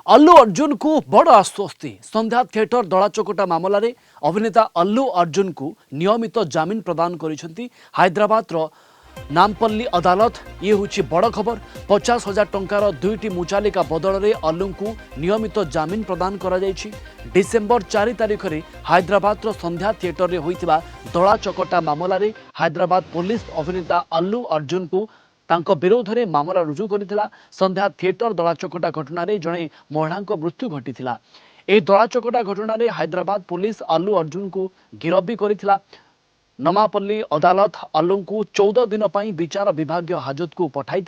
अल्लू अर्जुन को बड़ आश्वस्ति संध्या थिएटर दलाचकटा मामलें अभिनेता अल्लू अर्जुन को नियमित जमीन प्रदान कर हैदराबाद नामपल्ली अदालत। ये हूँ बड़ खबर। 50,000 टंकार दुईटी मुचालिका बदल में अल्लू को नियमित जमीन प्रदान कर डिसेम्बर 4 तारिख में हैदराबाद संध्या थिएटर में होता दलाचकटा मामलें हैदराबाद पुलिस अभिनेता अल्लू अर्जुन को तांको विरोध में मामला रुजु करथिला। संध्या थिएटर दलाचकटा घटना जड़े महिला मृत्यु घटी दलाचकटा घटना हैदराबाद पुलिस अल्लू अर्जुन को गिरफ्त भी करथिला। नमापल्ली अदालत अल्लू को 14 दिन पर विचार विभाग हाजत को पठाई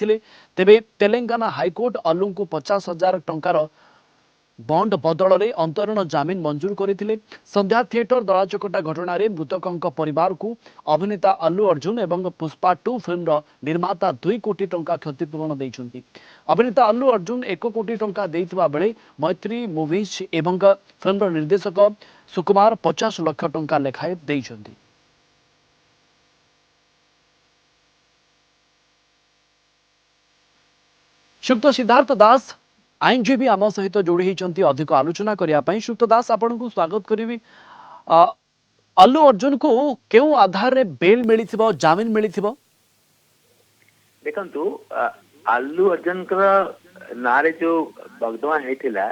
तेबे तेलंगाना हाईकोर्ट अल्लू को 50,000 टंकार बंड बदल में अंतरण जमीन मंजूर करते। संध्या थिएटर दलाचकटा घटना मृतकों परिवार को अभिनेता अल्लू अर्जुन एवं पुष्पा 2 फिल्म निर्माता 2 कोटी टंका क्षतिपूरण देइछन्ति। अभिनेता अल्लू अर्जुन 1 कोटी टंका देइथिबा बेले मैत्री मूवीज एवं फिल्म निर्देशक सुकुमार 50 लाख टंका लेखाए देइछन्ति। श्रीयुक्त सिद्धार्थ दास आईनजीवी आम सहित जोड़ी होती अधिक आलोचना करने। श्रीयुक्त दास आपन को स्वागत करी। अल्लू अर्जुन को क्यों आधार रे बेल मिली जमीन मिली? देखंतु अल्लू अर्जुन ना जो बगदमा होता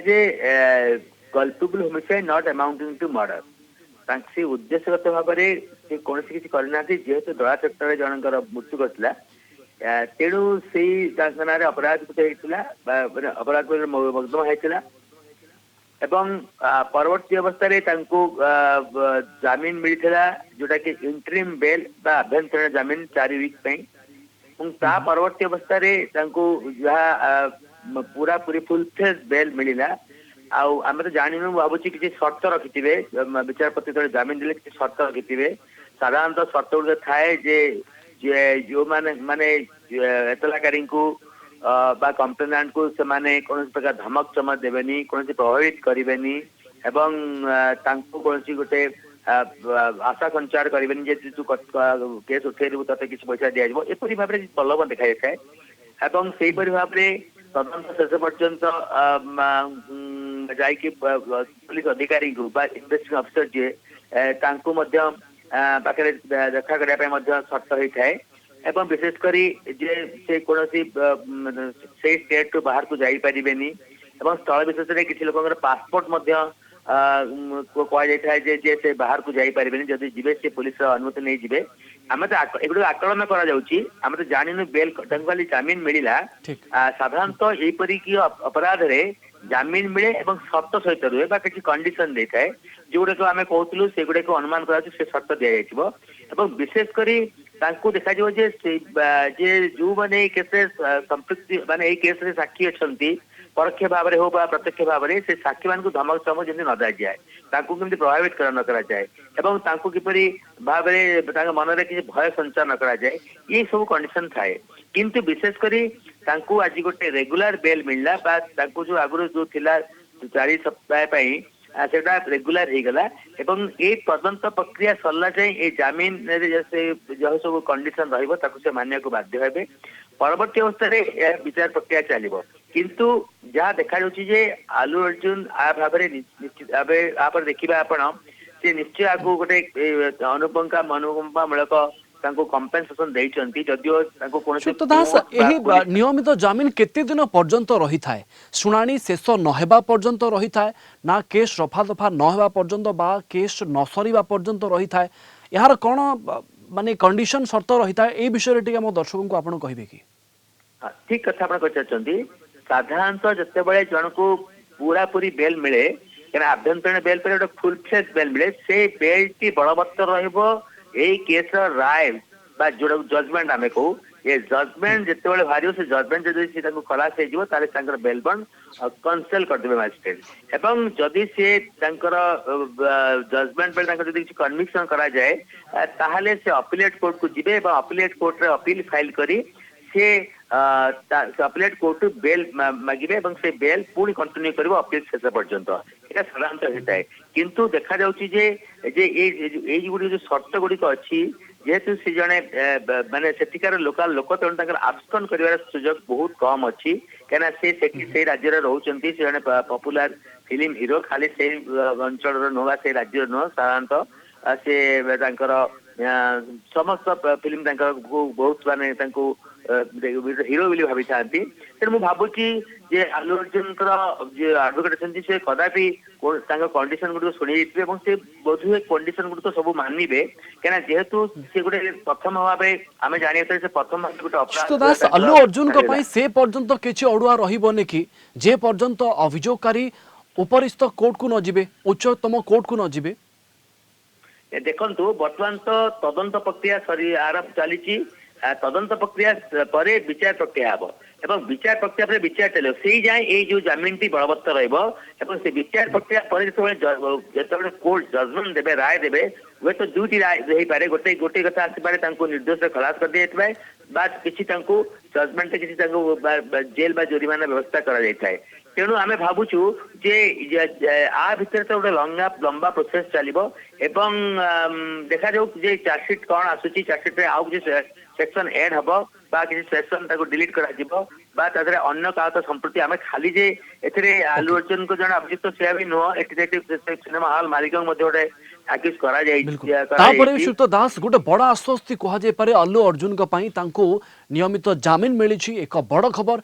जे culpable homicide not amounting to murder से उद्देश्यगत भाव में कौन किसी करना जेहेतु दलाचकटा जनकर मृत्यु करता तेणु से अपराध अपराध मकदमा होता एवं परवर्ती अवस्था जमीन मिलता जोटा कि इंटरिम बेल आभ्यंतरण जमीन 4 वीक परवर्ती अवस्था पूरा पूरी फुल फ्लेज बेल मिलला। आम तो जानू भावुँ किसी सर्त रखि विचारपति जमीन देले किसी सर्त रखि साधारणतः सर्त गुड़ थाए जो माने एतलाकारी को कंप्लेनेंट को से माने कौन प्रकार धमक चमक देवेनी कौन प्रभावित करेनि एवं कौन गोटे आशा संचार करेनि जे तू केस उठेबू ते किसी पैसा दिज्व एपरी भाव में प्रलोभन देखा जाए एवं से भाव में तदंत शेष पर्यंत जाकि पुलिस अधिकारी को इन्वेस्टिगेशन अफिसर जी पाखे देखा करने सर्त होता है एवं विशेषकर जे कौन से स्टेट टू बाहर को जापारे स्थल विशेष में किसी लोक पासपोर्ट कहुए जे से बाहर को जापारे जदि जी से पुलिस अनुमति नहीं जी आम तो एगुड़ आकलन करम तो जानू बेल खाली जमीन मिलला साधारणतः यहीपरी अपराध रे जमीन मिले और सर्त सहित रुए किसी कंडीशन दे थाए जोगुड़ाक आम कहूँ से गुड़ाक अनुमान कर सर्त दि जाइए विशेषकर देखा जे जो मैंने केस संपृक्ति माने केस साक्षी अच्छा परोक्ष भाव में हो प्रत्यक्ष भाव में से साक्षी मान धमक चमक जमी न दी जाए कमी प्रभावित न कराए किपरि भाव में मन में किसी भय संचार न कराए ये सब कंडीशन थाए किंतु विशेषकर आज गोटे रेगुलर बेल मिलला जो आगुरी जो थिला 4 सप्ताह से रेगुलर हो गला एवं ये तदंत प्रक्रिया सरला जाए ये जमीन जो सब कंडीशन रही मानिया को बाध्य हे परवर्ती अवस्था विचार प्रक्रिया चलो किंतु जहाँ देखा आल्लू अर्जुन आ भाव निश्चित भाव देखा आपण से निश्चय आगु गोटे अनुकंपा मूलक कंपेनसेशन देइचंती जदियो श्रीयुक्त दास यही नियमित जमीन केते दिन पर्यंत रही थाए शुणाणी शेष नहेबा पर्यंत रही थाए ना केस रफा दफा नहेबा पर्यंत बा केस न सरीबा पर्यंत रही थाए यार कौन माने कंडीशन शर्त रही थाए ए विषय टिके मो दर्शकों को आपण कहिबे कि? ठीक कथा आपण कहचंती साधारणतः जते बेले जन को पूरा पूरी बेल मिले कना आभ्यंतरण बेल पर फुल फ्लेज बेल मिले से बेल टी बलवत्तर रहइबो यही केस राय जो जजमेंट आम कहू ये जजमेंट जिते बड़े बाहर से जजमेंट जब खलास हो बेल बंड कैंसल करदे मजिस्ट्रेट एवं जदि सी जजमेंट बेले कन्विक्शन करा जाए ताहले से अपीलेट कोर्ट को जीवे अपीलेट कोर्ट रे अपील फाइल करी से अपीलेट कोर्ट बेल मागिबे से बेल पुणी कंटिन्यू कर अपील शेष पर्यंत ये साधारणतः होता है किंतु देखा जो शर्त गुड़िक अच्छी जेहेतु से जड़े माने सेठिकार लोकल लोक तेणु आब्सकन कर सुजोग बहुत कम अच्छी कहीं से राज्य रोचे से जड़े पपुलार फिल्म हीरो खाली से अंचल नुह से राज्य नुह साधारणतः से समस्त फिल्म बहुत माने हीरो बोली भावी था तेणु मुझे भावुची जे आलू अर्जुन आडभोकेट अच्छे से कदापि कंडीशन गुड़ शुणी से बोधे कंडीशन गुड़ सब मानवे कहीं जेहेतु सी गोटे प्रथम भाव आम जाना से प्रथम गोटे दास आलू अर्जुन से पर्यंत किसी अड़ुआ रही कि जे पर्यंत अभियोगकारी उपरिस्थ कोर्ट को न जीवे उच्चतम कोर्ट को न जीवे देखु बर्तमान तो तदंत प्रक्रिया सरी आरंभ चली तदंत प्रक्रिया पर विचार प्रक्रिया हम एवं विचार प्रक्रिया पर विचार चलो से जाए ये जो जमीन टी बलवत्तर रही विचार प्रक्रिया पर जो कोर्ट जजमेंट देवे राय देवे वे तो दुईटी राय हो पारे गोटे गोटे कथा आसपे निर्दोष खलास कर दिए किसी जजमेंट किसी जेल बा जोरिमाना व्यवस्था कर तेणु आम भावुचु जे आ भितर तो गोटे लंबा प्रोसेस चलो एवं देखा जाऊ जे चार्जसीट कौन आसूची चार्जसीट आउ किसी सेक्शन एड हम किसी सेक्शन डिलीट कर अन्य का तो संप्रति आम खाली जे एथिरे आलू अर्जुन को जन अभियुक्त से भी नुह सिनेमा हॉल मालिक गोटे आक्यूज करा श्रीयुक्त दास गोटे बड़ आश्वस्ति कहुए आलू अर्जुन नियमित जामिन मिली एक बड़ खबर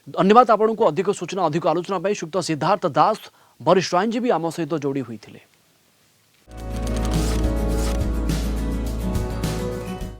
धन्यवाद आपन को अधिक सूचना अधिक आलोचना श्रीयुक्त सिद्धार्थ दास वरिष्ठ आईनजीवी आम सहित जोड़ी होते।